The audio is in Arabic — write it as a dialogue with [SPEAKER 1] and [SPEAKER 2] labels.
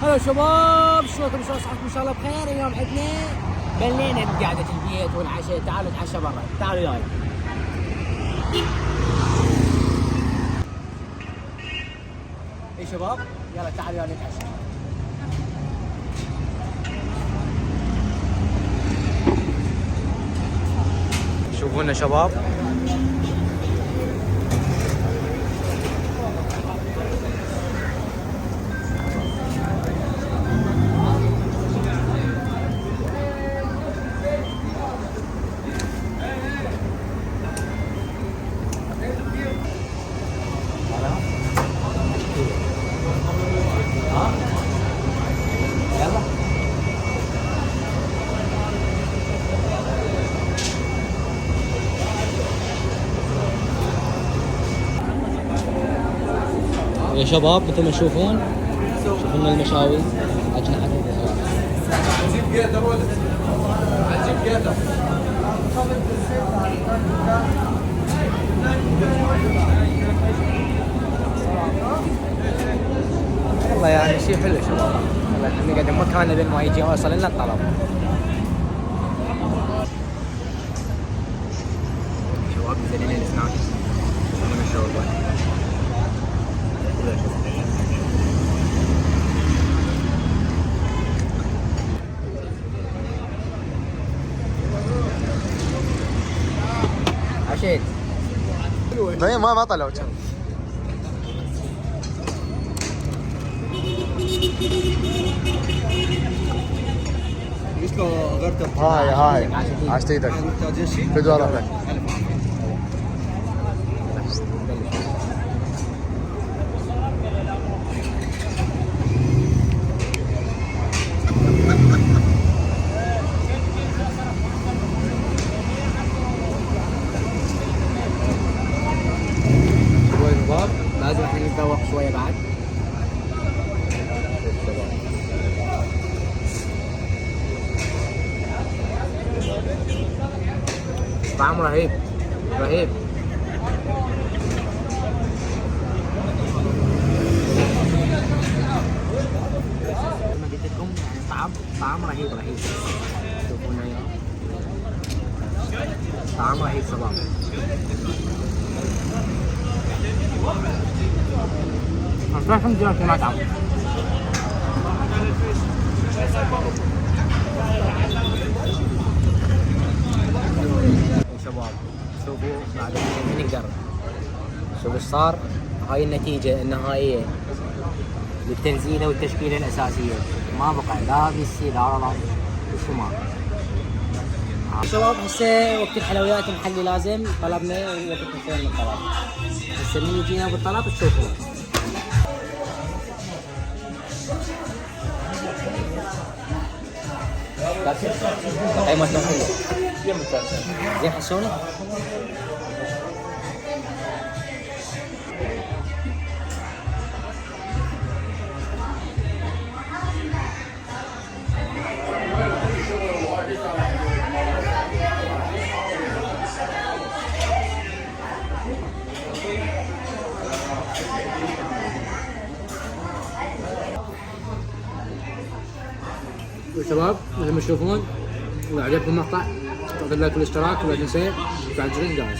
[SPEAKER 1] هلا شباب، شلونكم؟ شلون صحتكم؟ ان شاء الله بخير. اليوم عندنا بلينا بقعدة البيت والعشاء. تعالوا نتعشى برا، تعالوا وياي. اي شباب، يلا تعالوا وياي نتعشى. شوفونا شباب، يا شباب مثل ما تشوفون، شوفوا المشاوي اجنحه. عجيب جدا عجيب جدا. والله يعني شيء حلو شباب. والله احنا نقعد بمكاننا لين ما يجي يوصل لنا الطلب. شباب نزلنا الاسنان، شوفوا ما شاء الله. عشيت ما طلعوا كم. هاي عشت ايدك فدوا راسك. لازم احنا نتذوق شويه بعد. طعم رهيب رهيب. ما قلت لكم يعني طعم رهيب رهيب. شوفونا اياه، طعم رهيب شباب. الحمد لله في مطعم. شباب شوفوا بعد نقدر شوفوا ايش صار. هاي النتيجة النهائية للتنزيلة والتشكيلة الأساسية. ما بقى لا ميسي لا رونالدو الشمال. شباب هسه وقت الحلويات المحلي لازم طلبنا وقت الحسين الطلب. هسه من يجينا بالطلب تشوفون. هاي ما شلون حلوة زين حسوني. شباب مثل ما تشوفون، اذا عجبكم المقطع اعطوا لايك والاشتراك ولا تنسوا وتفعلوا الجرس جاهز.